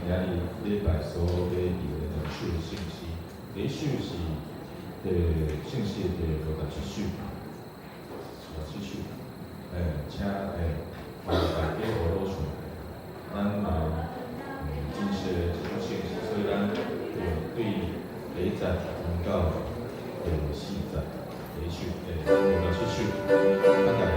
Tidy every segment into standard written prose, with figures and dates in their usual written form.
今日礼拜所要议的两首信息，第一首是信息的57首，请麻烦大家好好听，咱嘛真实的这种信息，所以咱对第一节讲到4节，第一首57首，咱大家。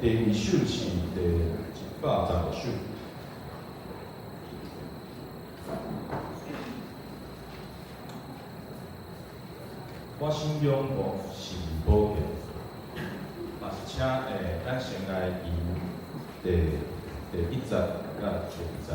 第二首是第115首。我心中无是保险，嘛是请咱先来读第1节甲第2节。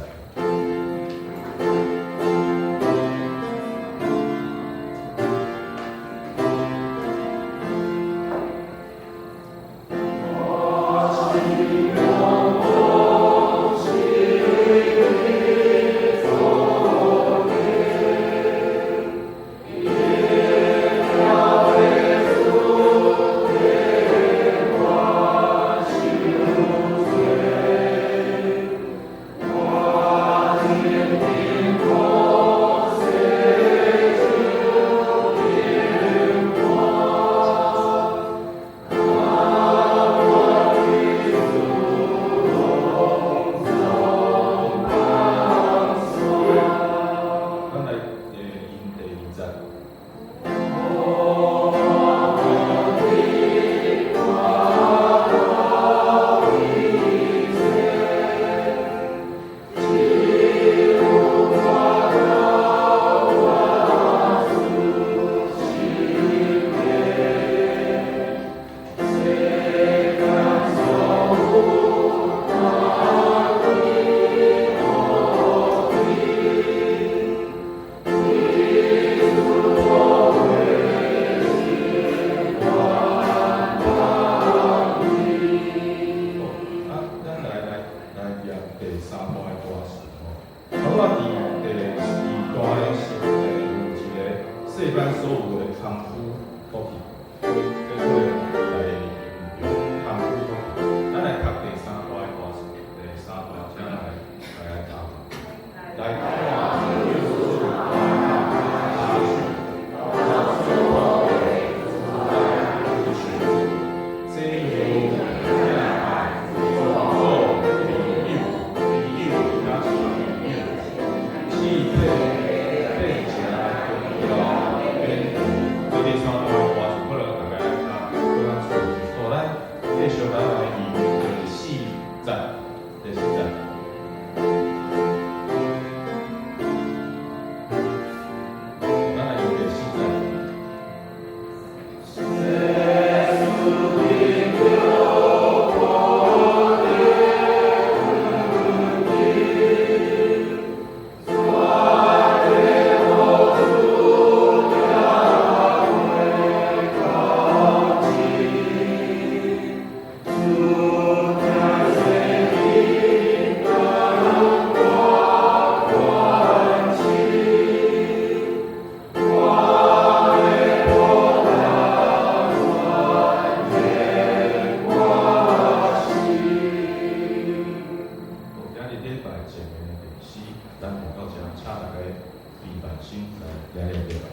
前面的联系，咱到这，请大家闭目心来了解吧。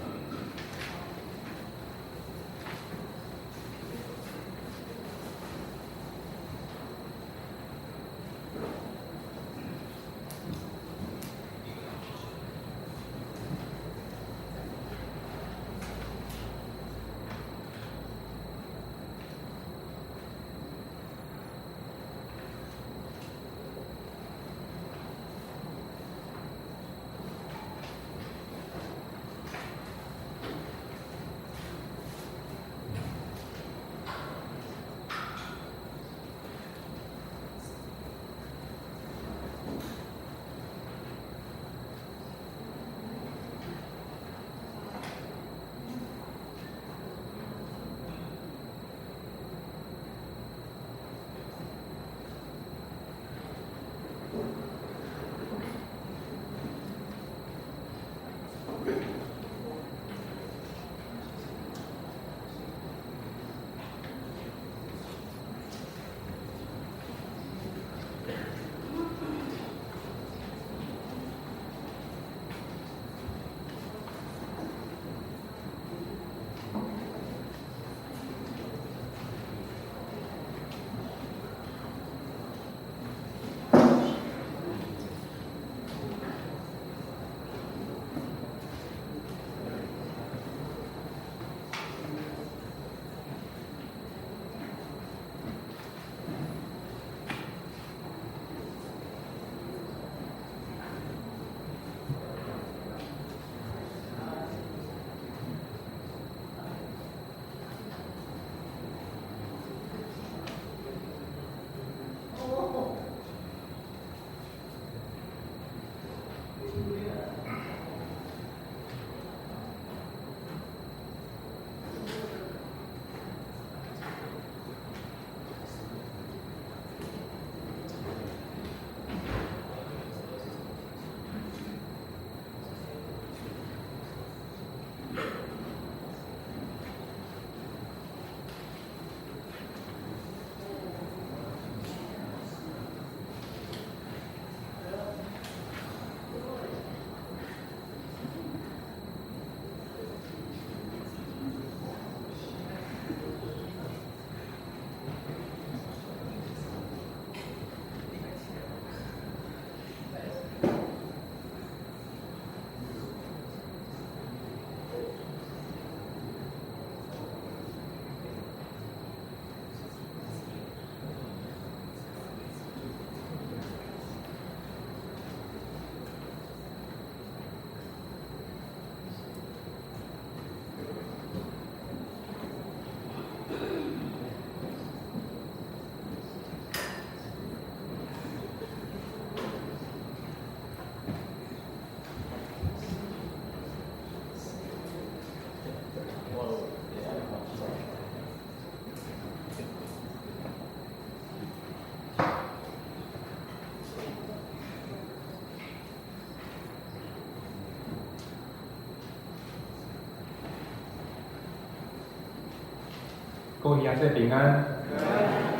各位兄弟平安，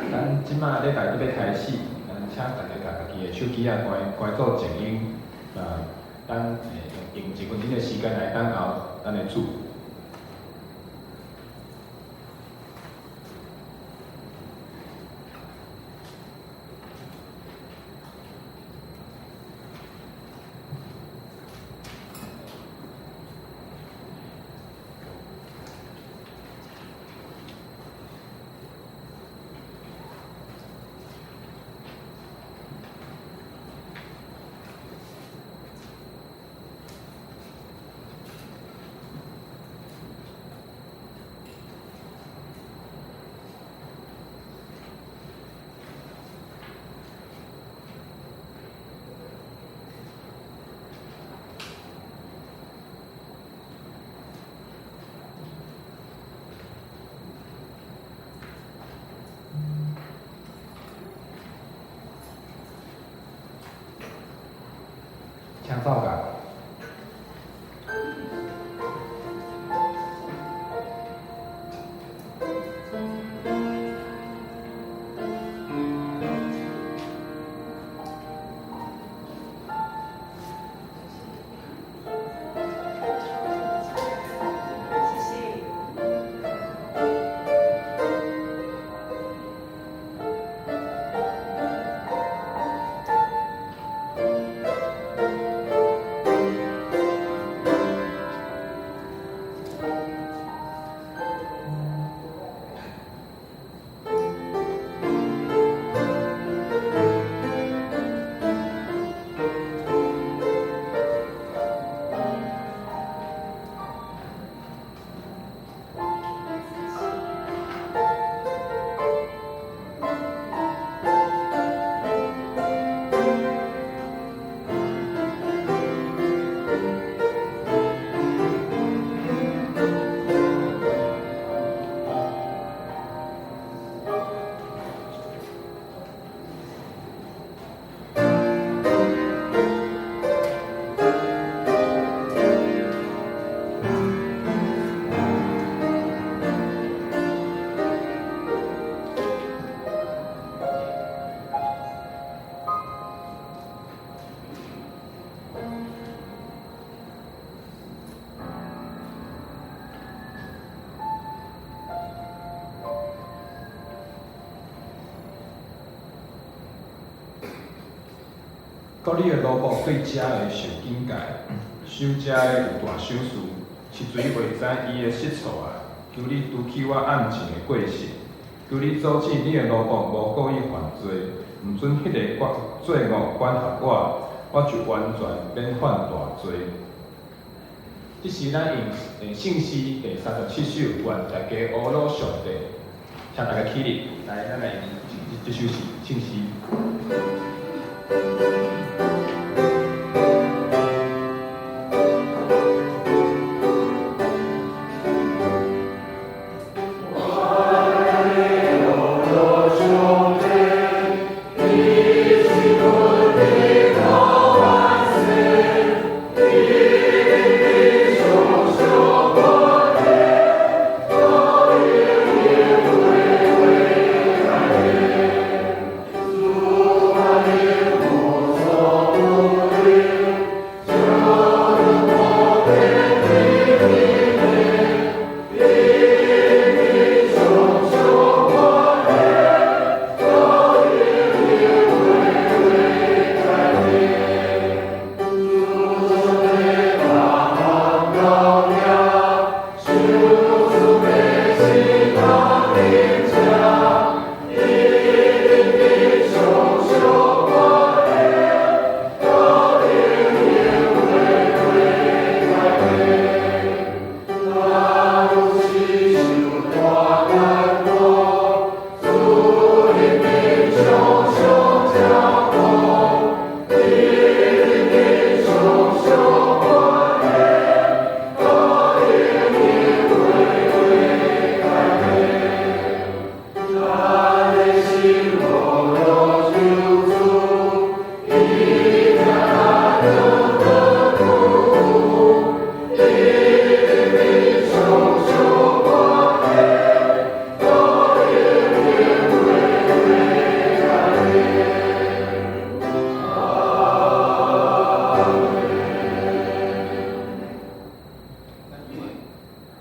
咱即马礼拜要开始，请大家把家己的手机关做静音，咱用1分钟的时间来等候咱的主。请走吧。你的萝卜对食会受警戒，守食的有大手事，是水袂知伊的失措啊！求你除去我暗情的过失，求你阻止你的萝卜无故意犯罪，毋准迄个罪恶管辖我就完全免犯大罪。这是咱用圣诗第37首，愿大家阿罗上帝，请大家起立，来，咱来用这首诗圣诗。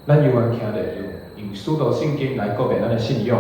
咱犹原听着用使徒圣经来告别咱的信仰。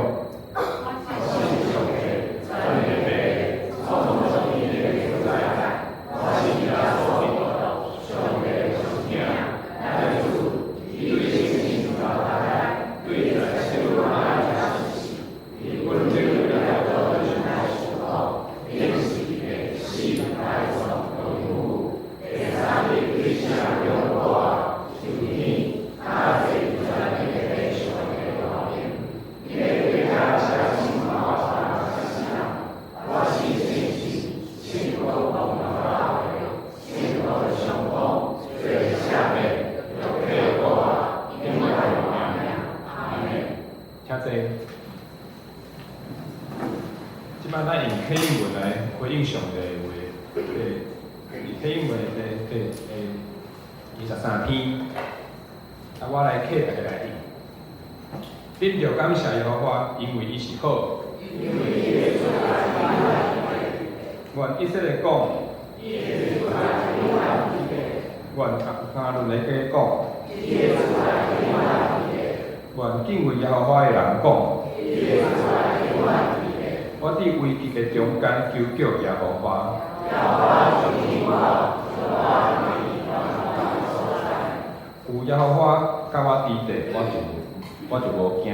即摆咱用启应文来回应上帝的话，启应文第23篇，我来启大家来念。恁着感谢耶和华，因为伊是好。愿以色列讲，愿加伦的家讲，愿敬畏耶和华的人讲。我伫危急的中间求救耶和华。有耶和华甲我伫地，我就无惊。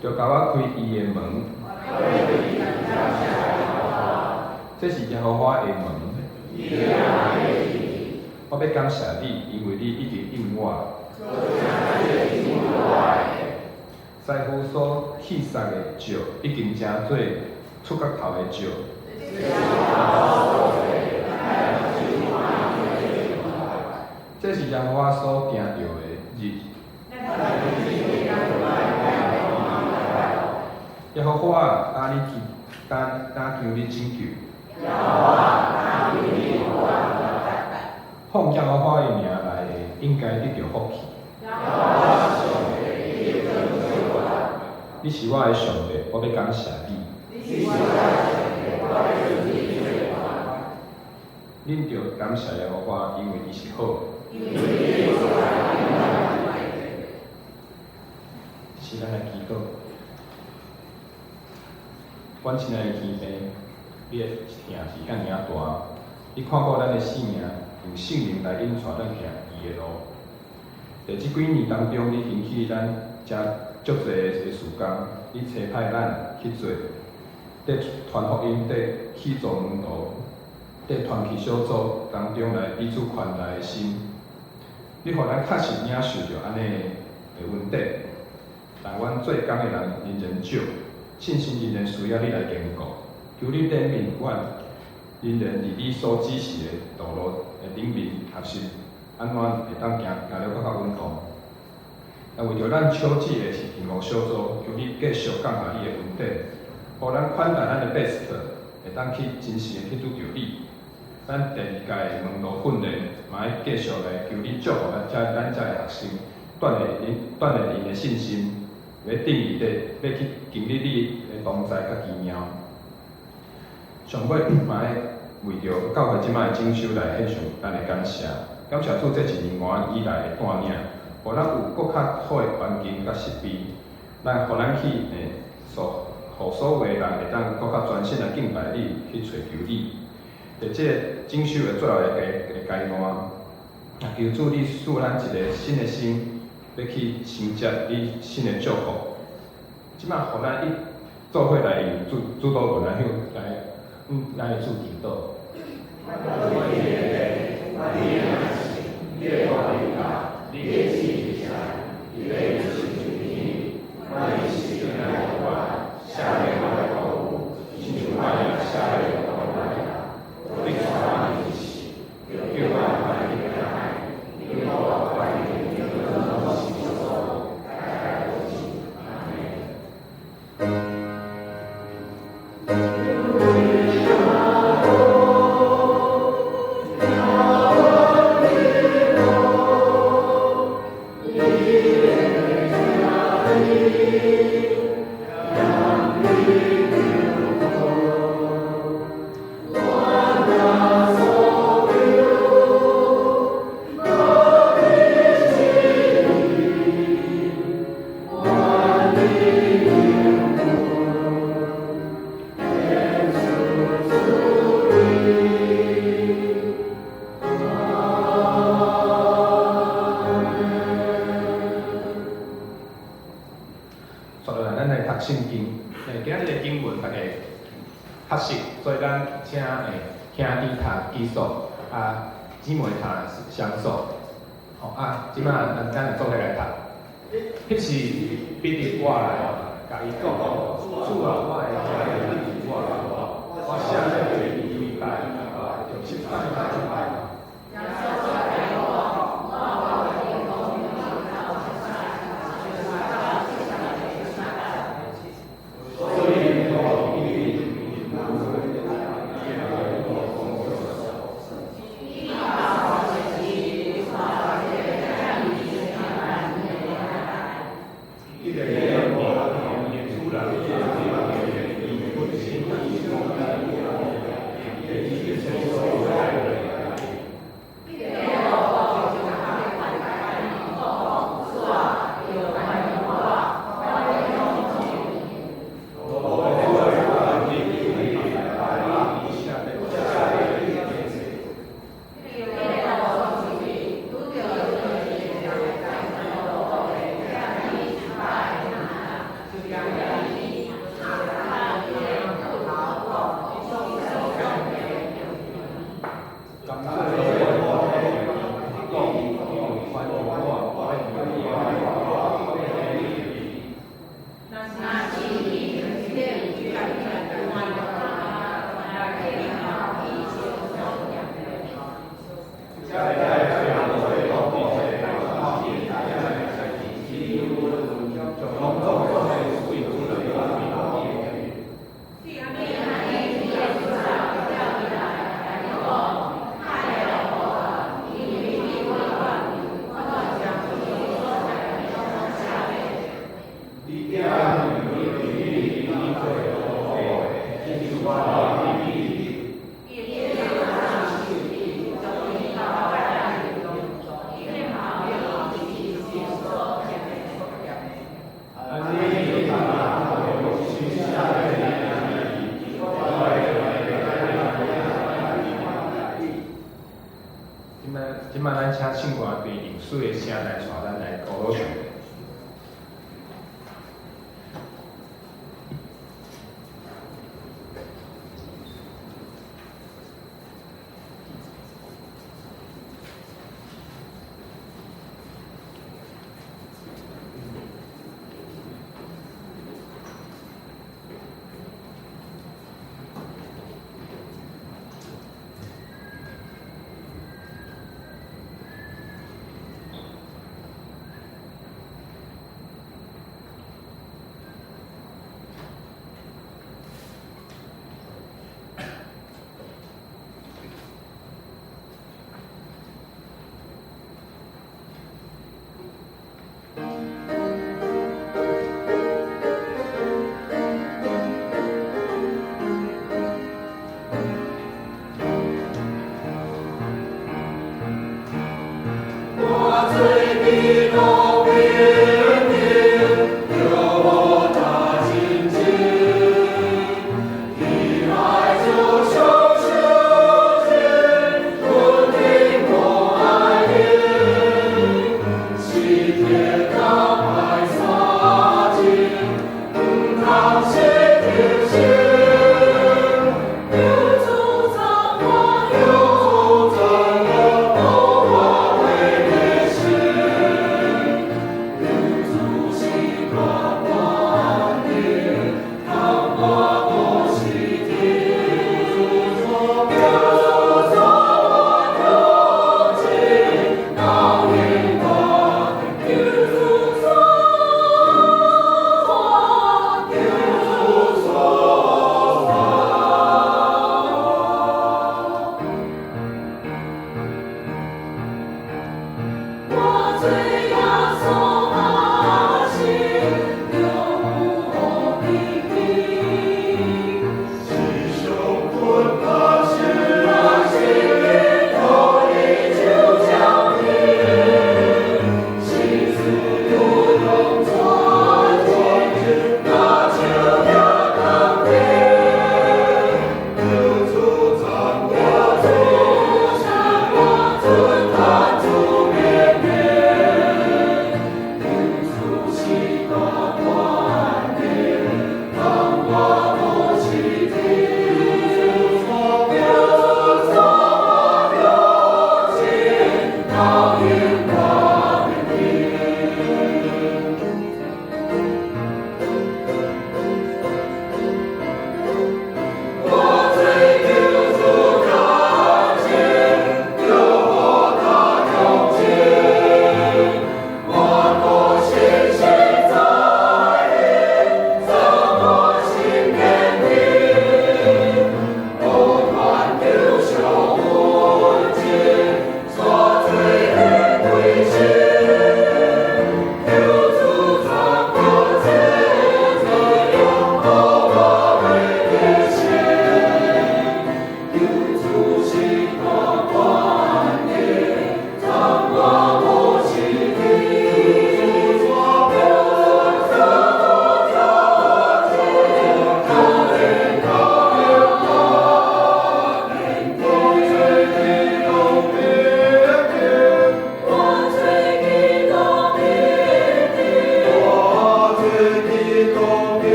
就甲我开伊的门。这是耶和华的门。我要感谢你，因为你一直应我。师傅所弃杀的石，已经成做出角头的石。这是耶和华所行着的日。耶和华，敢求你拯救。奉耶和华的名来的，应该得到福气。你是我的上帝，我要感谢你。恁着感谢耶和华，因为伊是好。是咱来祈祷。阮亲爱的天父，你的疼是遐尔啊大，你看过咱的性命，用圣灵来引带咱行伊的路。在即几年当中，你兴起咱遮足侪的事工，你差派咱去做，伫传福音、伫起做门徒、伫团契小组当中来彼此宽大的心。你互咱确实领受着安尼的恩典，但阮做工的人仍然少，信心仍然需要你来坚固。求你怜悯阮，仍然伫你所指示的道路的顶面学习，安怎会当行了更较稳当。也为着咱小姊的是天国小组，求你继续降下你的恩典，互咱宽大咱的 best， 会当去真实的去拄着你。咱第二届的门徒训练，嘛要继续来求你祝福咱遮的学生，锻炼因的信心，要定义要去经历你的同在甲奇妙。上尾嘛要为着教会即摆的整修来献上咱的感谢，感谢主这一年半以来的带领，互咱有更较好的环境甲设备，互咱去互所有的人会当更较专心来敬拜你，去寻求你。在这整修的最后的阶段，也求主你赐咱一个新的心，要去承接你新的祝福。即摆互咱做伙来用主导文来来主祈祷。圣经，今日的经文大家学习，所以咱请兄弟读基础，姊妹读相属。即摆咱做伙来读。迄是彼得我来，甲伊讲，主啊，我的家人你我写了你明白，就是明白。即摆咱请圣歌队用水的声来带咱来高楼上。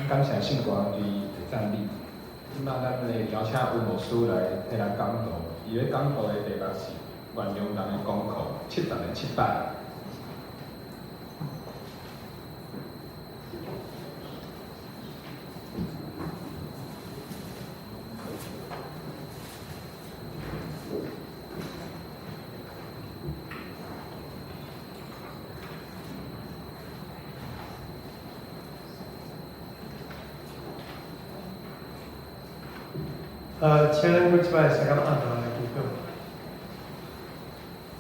感谢圣歌队的赞美。即摆咱来邀请温牧师来替咱讲道，伊咧讲道的题目是原谅人的功课，7段的7摆。请咱搁即摆时间按下来祈祷。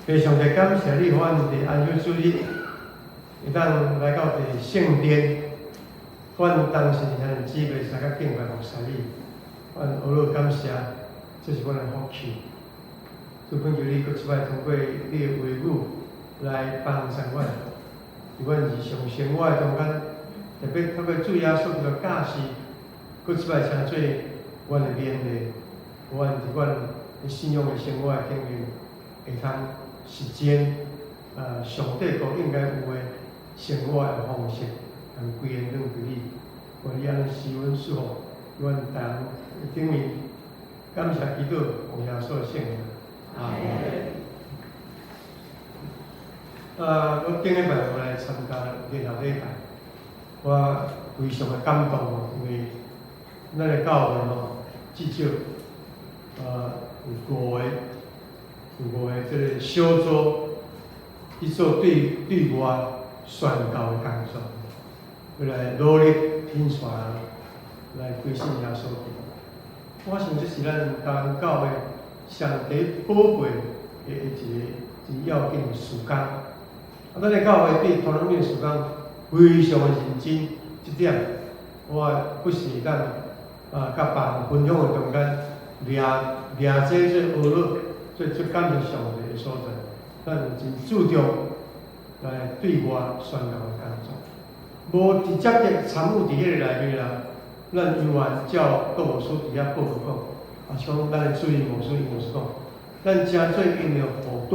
非常的感谢你，阮伫安息主日，会当来到伫圣殿，阮当时向姊妹大家敬拜服侍你，阮学了感谢，这是阮的福气。主恳求你，搁即摆通过你的话语来帮助阮，伫阮日常生活中间，特别透过主耶稣基督的教示，搁即摆成做阮的勉励，阮伫阮的信仰的生活经验，会通实践上帝所应该有的生活的方式，归因拢对你，我你安尼施恩赐福，阮大人顶面感谢基督，奉耶稣的圣名，阿门。我顶礼拜我来参加联合礼拜，我非常的感动哦，因为咱的教会吼，至少有5个这个小组去做对外宣教的工作，要来努力引传来归信耶稣基督。我想这是咱台湾教会上帝宝贝的一个要紧的事工。咱的教会对同人面事工非常的认真，这点我不时当甲别人分享的中间，掠这学了。所以，最感谢上帝的所在，咱真注重来对外宣教的工作，无直接的参与伫迄个内面啦。咱永远照各牧师伫遐报告，像咱的主任牧师讲，咱真做因的后盾，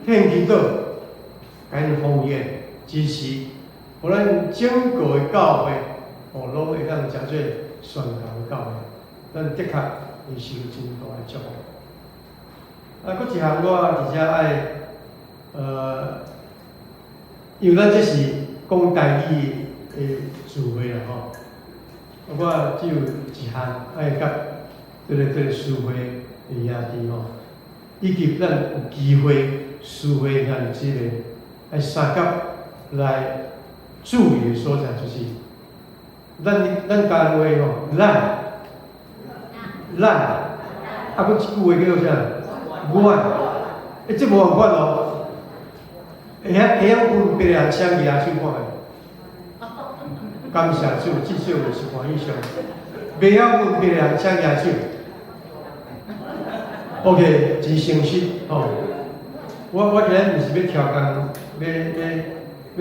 献祈祷，给因奉献支持，互咱整个的教会，拢会当真做宣教的教会，咱的确会受真大的祝福。搁一项我直接爱，因为咱这是讲台语的聚会啦吼，我只有一项爱甲这个聚会的兄弟吼，以及咱有机会聚会兄弟个爱三甲来注意的所在，就是咱家话吼，咱，搁一句话叫做啥？这无办法咯，会晓分别人请举手看的，感谢主，至少有一半以上，袂晓分别人请举手。OK， 真诚实吼。我今日毋是要挑工，要互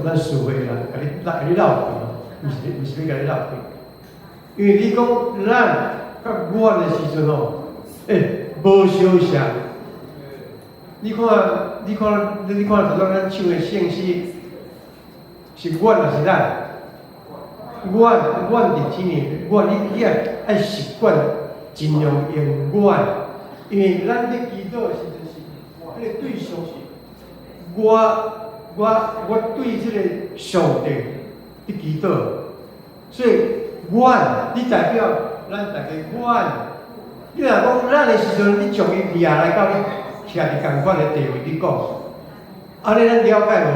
咱聚会人甲你闹开吼，毋是要甲你闹开，因为你讲咱甲我的时阵吼，无相像。你看，就咱唱的圣诗，是阮还是咱？阮伫天里，你爱习惯，尽量用阮，因为咱咧祈祷的时阵是，迄个对象是我对这个上帝伫祈祷，所以你代表咱大家你若讲咱的时阵，你将伊掠来到你徛伫共款的地位，你讲，安尼咱了解无？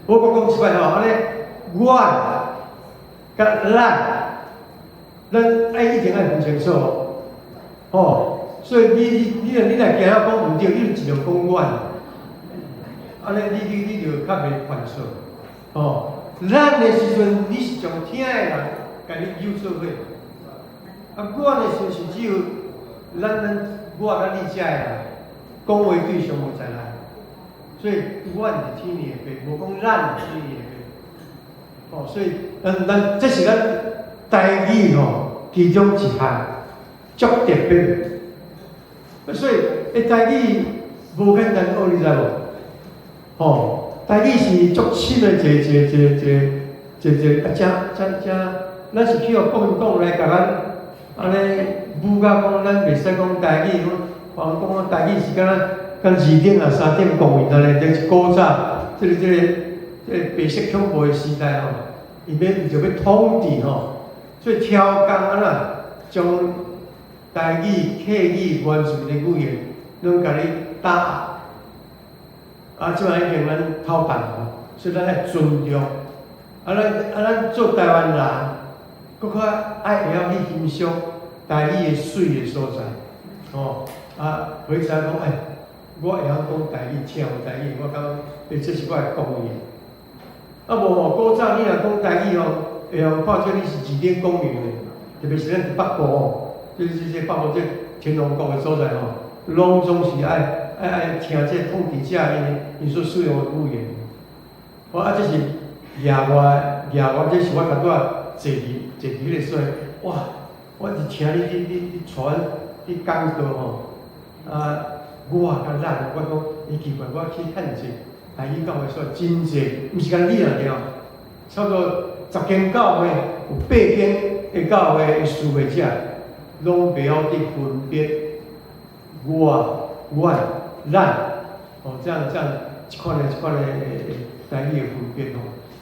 我讲一摆吼，安尼甲咱爱一定爱分清楚，吼。所以你若惊讲毋对，你就尽量讲安尼你就较袂犯错，吼。咱的时阵，你是从听的人甲你揪做伙。我的时是只有咱你遮的人讲话对象无在来，所以我是天理的辈，无讲咱是天理的辈。所以这是咱台语吼其中一项足特别的。所以台语无简单学，你知无？台语是足深的咱是去国民党来甲咱。安尼，武甲讲，咱袂使讲台语，讲台语是敢2点啊3点讲完安尼，就是古早这个白色恐怖的时代吼，伊就要统治吼，所以挑工安那将台语、客语、原住的语言，拢甲你打压。即摆已经咱偷办吼，所以咱爱尊重。咱做台湾人，搁较爱会晓去欣赏。台语的水的所在，回才讲，我会晓讲台语，听有台语，我感觉，这是我的公义。无古早你若讲台语会晓看做你是字典公民的，特别是咱伫北部就是这北部这天龙国的所在拢总是爱听这统治者因所使用的语言。这是野外，这是我头拄坐伫迄个所，哇！我是听你传你讲课我较懒，我讲奇怪，我去探济台语教的所真济，毋是干你两了，差不多10间教会有8间的教会的事会者，拢袂晓去分别我、咱这样一款的台语的分别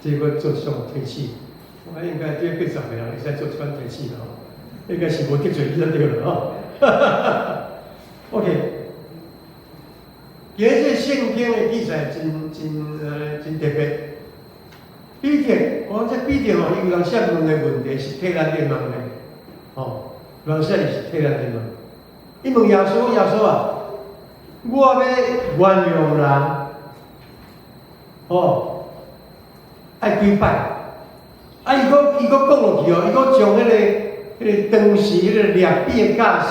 这个做上提示，我应该这80个人会使做这款提示应该是无得罪你就对了OK。今日圣经的记载真特别。彼得，这彼得伊有人写问的问题是替咱哋问的，人写是替咱哋问。伊问耶稣，我要原谅人，爱几摆？伊讲落去伊讲将迄个当时迄个列比的教士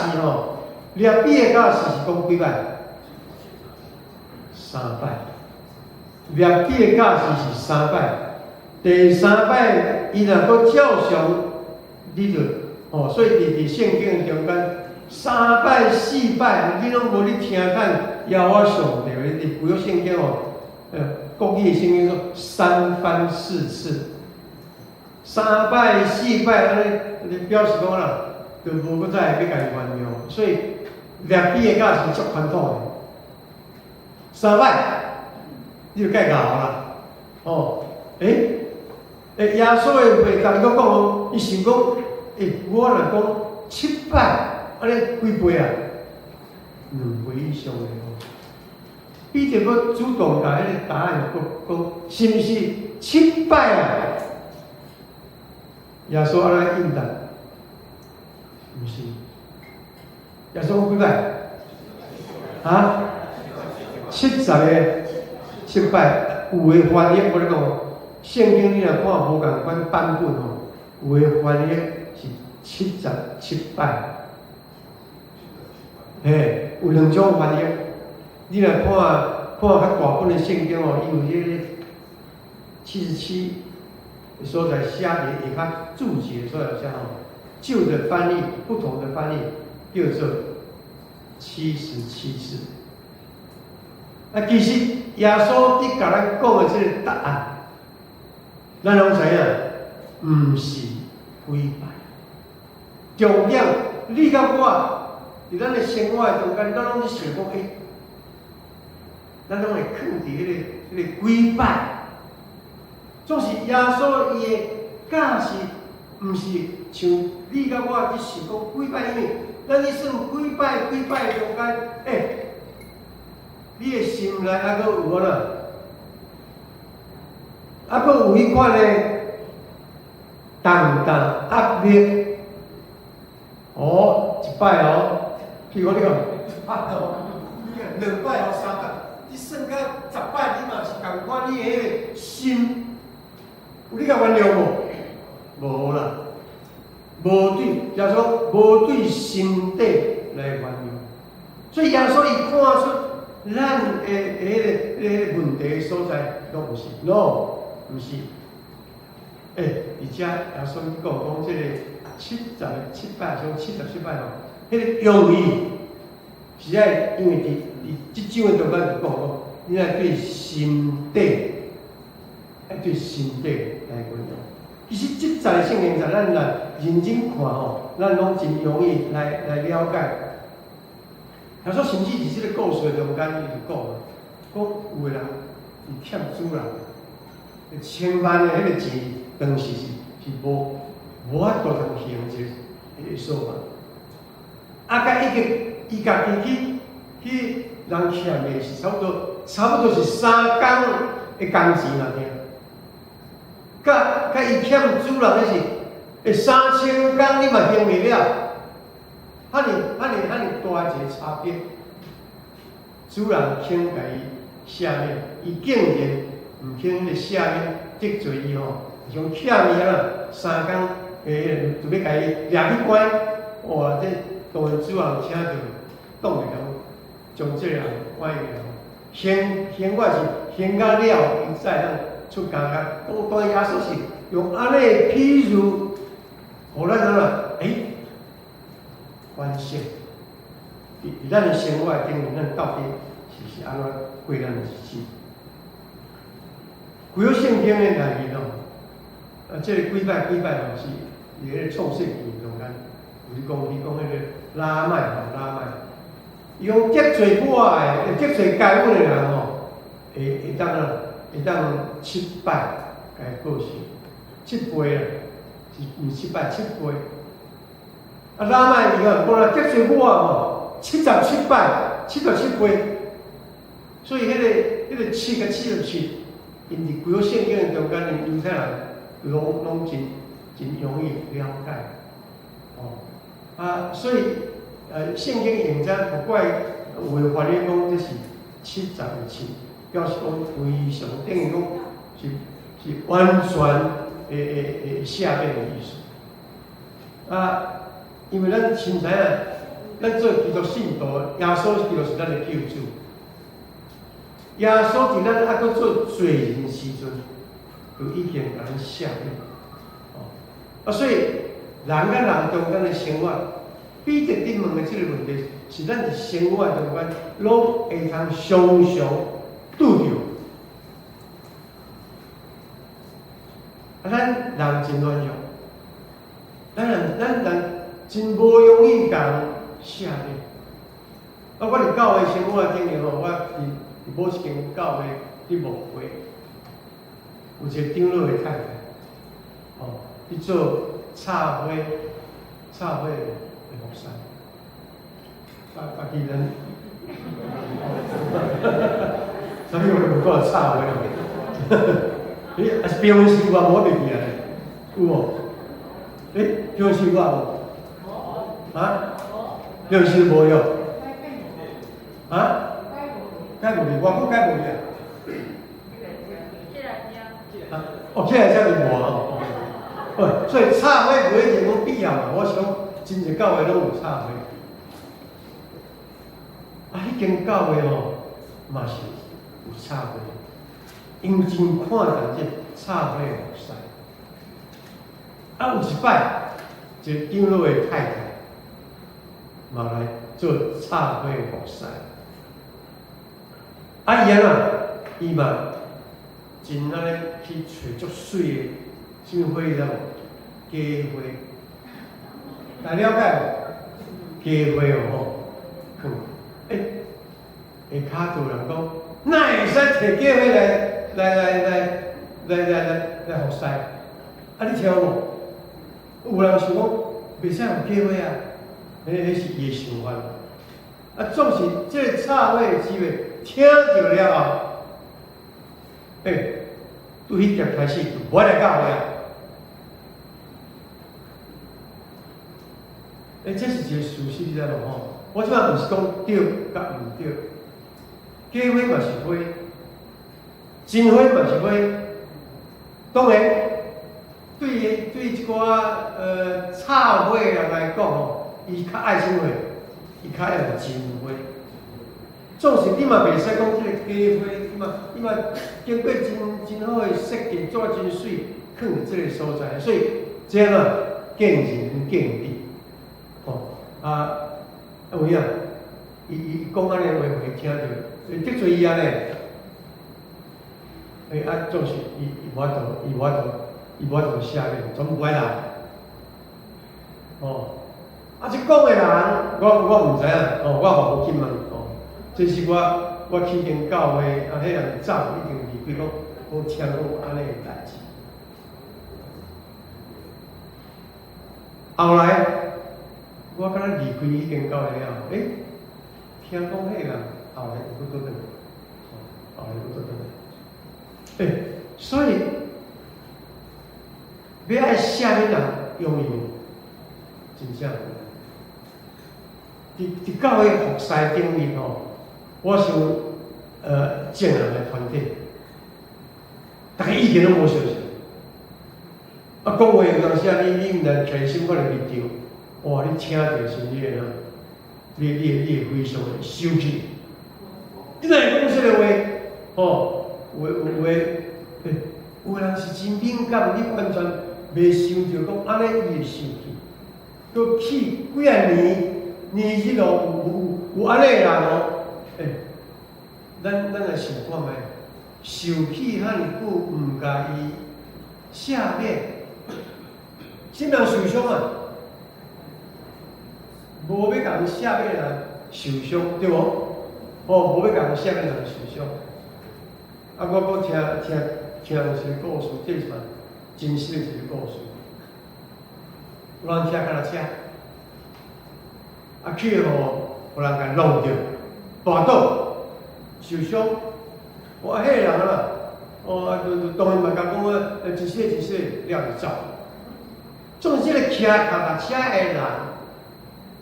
列比的教士是讲几摆？3摆。列比的教士是3摆。第3摆，伊若搁照常，你就所以伫圣经中间，3摆、4摆，你拢无咧听看，要我上着，你规个圣经国语的圣经说3番4次，3摆、4摆，安尼表示讲啦，就无搁再要甲伊原谅，所以列比的教是足传统的，3摆，你就该咬啦，耶稣的话，甲伊讲伊想讲，我若讲7摆，安尼几倍啊？2倍以上的彼得要主动甲迄个答案讲，是毋是7摆啊？耶稣安尼应答，毋是。耶稣讲几摆？70个7摆，有的翻译我咧讲。圣经你若看无共款版本有的翻译是77摆，有2种翻译。你若看较大本的圣经伊有迄个77的所在写伫下较注解的所在写旧的翻译，不同的翻译叫做77次。其实耶稣伫甲咱讲的这个答案。咱拢知影，毋是几摆。重点，你甲我，伫咱的生活中间，咱拢咧想讲，咱拢会囥伫迄个几摆。总是耶稣伊的教是，毋是像你甲我去想讲几摆，因为咱咧算几摆中间，你的心内还阁有啦。阁有迄款的重担压力，一摆譬如讲你讲2摆3摆，你算到10摆，你嘛是共款，你的迄个心，有你甲原谅无？无啦，无对，耶稣无对心底来原谅，所以耶稣伊看出咱的迄个问题所在，拢毋是 ，no。毋是，而且耶稣讲这个77摆，像77摆迄个用意是爱，因为伫即种的中间就讲你爱对心底，来原谅。其实即在圣经上，咱若认真看咱拢真容易来了解。耶稣甚至伫即个故事中间，伊就讲有个人伊欠主人。1000万的迄个钱，当时是无法度通还这个数嘛。甲伊家己去人欠的是差不多是3天的工钱啦，听。甲伊欠主人的是3000天，你嘛还袂了。哈尼大一个差别。主人肯甲伊赦免，伊竟然毋肯去赦免得罪伊吼，像欠伊啊，3工就要甲伊抓去关，哇！这当然主人请着挡袂牢，将这个人关起来。嫌我是嫌到了，伊才通出家觉。当耶稣是用安尼譬如，互咱反省。伫咱的生活顶面，咱到底是安怎过咱的日子？规个圣经的内面哦，这个几摆吼是伫迄个创世纪中间，有讲迄个拉麦，伊讲得罪我的、得罪该阮的人吼，会当7摆该过世，7倍啦，是7摆7倍。拉麦伊讲得罪我吼。77摆，77倍，所以迄个7甲77，因伫规个圣经的中间，犹太人拢真容易了解，所以圣经用在不怪有法律讲这是70的7，表示讲非常等于讲是完全的下面的意思，因为咱亲知啊。咱做基督信徒，耶稣基督是咱的救主。耶稣伫咱还阁做罪人时阵，就已经甲咱赦免。所以人甲人中间的生活，彼得伫问的这个问题，是咱伫生活中间拢会通常常拄着。咱人真软弱，咱人真无容易共赦免。我伫教会生活顶面吼，我伫某一间教会伫牧会，有一个长老的太太，去做插花的牧师，家己人，啥物有讲插花？诶，还是平时我无袂记啊？有无？平时我无？平时无哟？改无哩，我阁改无哩啊！这来才是无啊！所以插花无一定讲必要嘛。我想真侪教会拢有插花。迄间教会嘛是有插花，因真看重这插花牧师。有一摆，一个长老的太太嘛来做插花牧师。伊嘛真安尼去找足水的，什么花你知无？鸡花，大家了解无？鸡花看，下骹就有人讲，哪会使摕鸡花来服侍？你听无？有人想讲，袂使用鸡花啊，迄是伊的想法。总是这个插花的机会，听着了后。对迄点开始就无来教会啊！这是一个事实，你知无吼？我即摆毋是讲对甲毋对，假花嘛是花，真花嘛是花。当然，对一寡插花人来讲吼，伊较爱什花？伊较爱用真花。总是你嘛袂使讲即个假花，你嘛经过真好的设计，做真水，放伫即个所在，所以这样见仁见智。有影，伊讲安尼话会听着，会得罪伊安尼。总是伊无法度写咧，全部爱人。即讲的人，我毋知影，我嘛无去问。这是我去间教会，迄人早一定离开讲，我听过安尼的代志。后来我敢若离开迄间教会了，听讲迄个人后来又倒转来，所以要爱赦免人容易无？真正有。伫教会服侍顶面吼，我想建人的团体，大家意见拢无相同。啊，讲话有当时啊，你毋但开心看到面场，哇！你请着是你个，你会非常的生气。你若会讲说个话，吼，有人是真敏感，你完全袂想着讲安尼伊会生气。佮气几啊年迄路有安尼个人哦，咱来想看觅，受气遐尼久，毋甲伊赦免。什么人受伤啊？无要甲人赦免的人受伤，对无？哦，无要甲人赦免的人受伤。啊，我搁听一个故事，这是真实的一个故事。有人骑脚踏车，啊去吼，有人甲弄着，大倒受伤。我迄个人啊，当然嘛甲讲一岁了就走。总之，个骑脚踏车的人，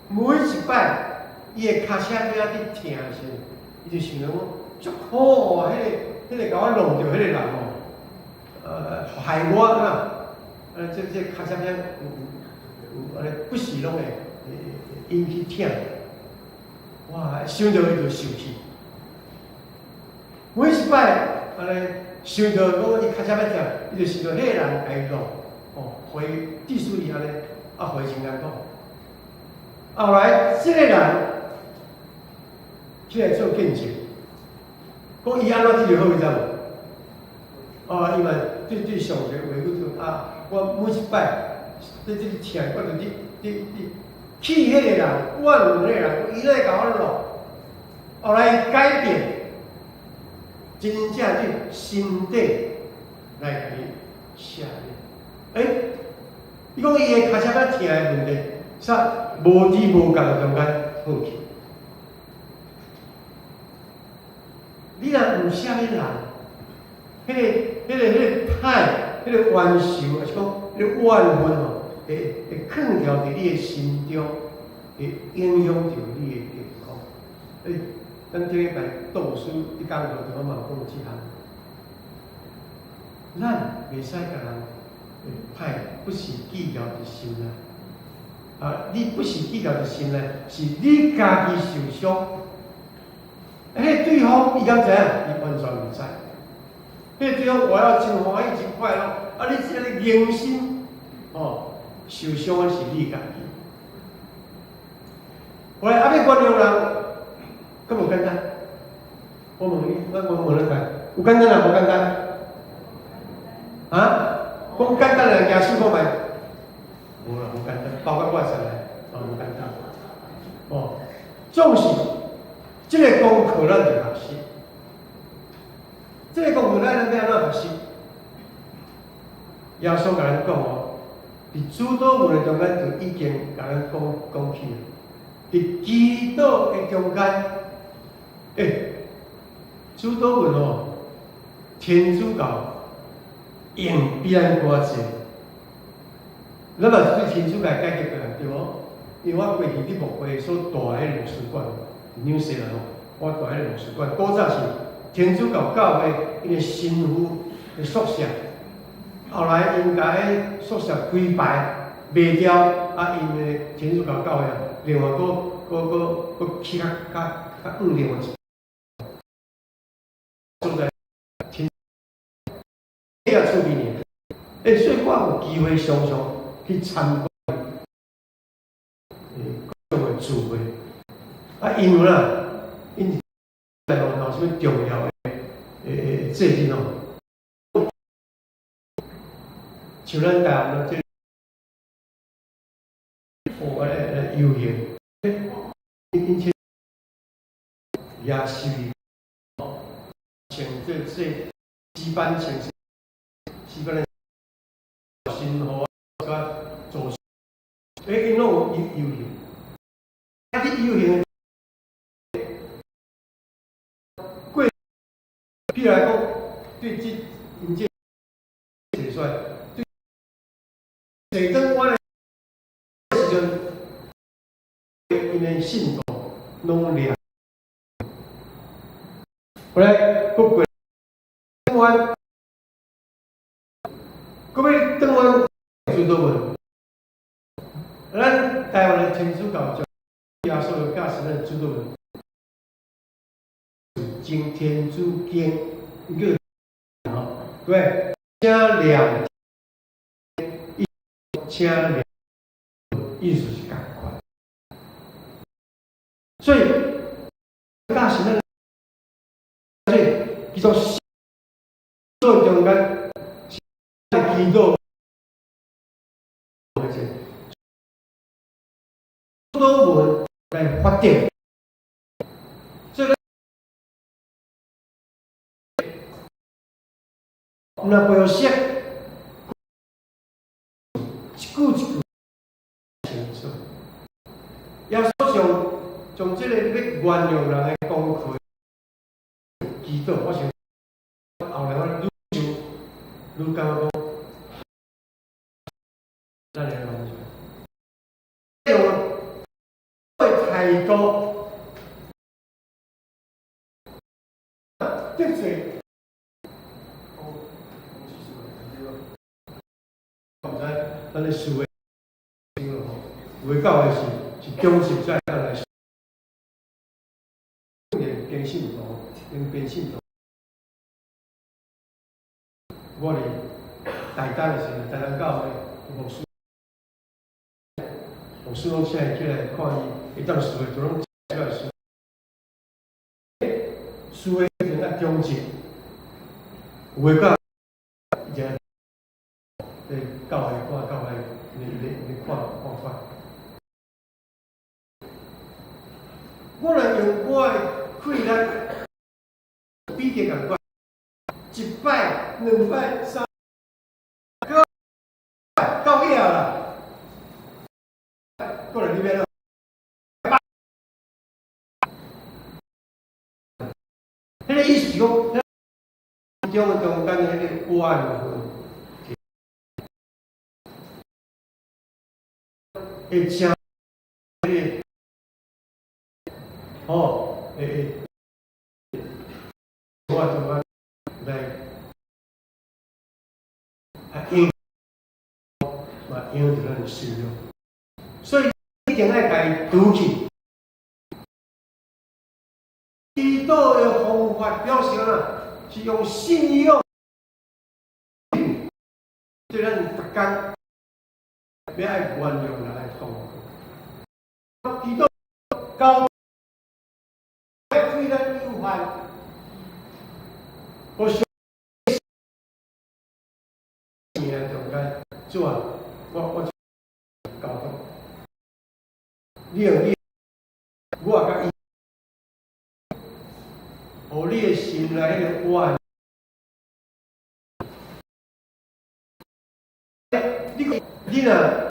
每一摆伊个脚车底伫疼时，伊就想讲，足苦哦！迄个甲我弄着迄个人哦，害我啊！这脚车底有安尼不时拢会引起疼，哇！想到伊就生气。每一摆安尼想到讲伊脚车要疼，伊就想到迄个人甲伊弄。回地属伊安尼，回真难讲。后来这个人起来做见证，讲伊安怎治疗好，你知无？因为对上帝话语就我每一摆这听，我就气迄个人，怨恨迄个人，伊咧甲我弄，后来改变，真正去心底来甲伊赦免。伊讲伊个脚车较疼的问题，煞无知无觉的中间好去。你若有啥物人，迄个歹，迄个冤仇，还是讲迄个怨恨吼，会藏掉伫你的心中，会影响着你的健康。咱这礼拜导师伫讲座我嘛讲即项，咱袂使甲人。歹不是记牢伫心内，你不是记牢伫心内，是你家己受伤。对方伊敢知影？伊完全毋知。对方我要真欢喜真快乐，你这个硬心受伤的是你家己。后来要原谅人，咁无简单。我问你，有简单啊？无简单？讲简单的件事看觅，无啦，无简单，包括我上来，无简单。总是这个功课咱就学习，这个功课咱要安怎学习？耶稣甲咱讲伫主祷文的中间就已经甲咱讲起了，伫祈祷的中间，主祷文天主教。用比咱偌济，咱嘛对天主教改革过来，对无？因为我过去伫木会所住迄个牧师馆，纽西兰我住迄个牧师馆，古早是天主教教会因个神父的宿舍，后来因甲迄宿舍规排卖掉，因个天主教教会另外搁起较另外一所在。出名的，所以我有机会常常去参观各种的聚会，因为因在有什么重要的制定像咱台湾这游行，因且也是像这基班像。基本的新河做，因拢有游行，你游行过，譬如来讲，对因这写出来，对坐灯湾的时阵，因的信徒后来过过完，过要转完主导文，咱台湾的天主教耶稣的教士的主导文，经天主经一个对，加两。加两意思是赶快，所以大型的，所以叫做做中间祈祷，多文来发电，所以那不要写。一句清楚，耶稣从这个要原谅人的功课，祈祷，我想后来我愈感觉讲，咱来讲，用对态度，对不对？咱的思维，有教的是忠实在咱来，跟信徒，跟变信徒。我哋大单的时候，台南教会牧师拢起来看伊，一当思维都拢出来思维真啊忠实，有诶教，真。教会看教会，你看法。我来用我的气力，比这共款，一摆、两摆、三摆，到尾啦。过来你边了，迄个意思是讲，中间的迄个弯分。会正诶，我怎么来应嘛应着咱的信用，所以一定爱家己拄起。祈祷的方法表示啦，是用信用，对咱逐工要爱原谅人来痛苦。祈祷交对咱有限，我想年中间做啊，我交通，你用你，我甲伊，互你的心内迄个弯。你若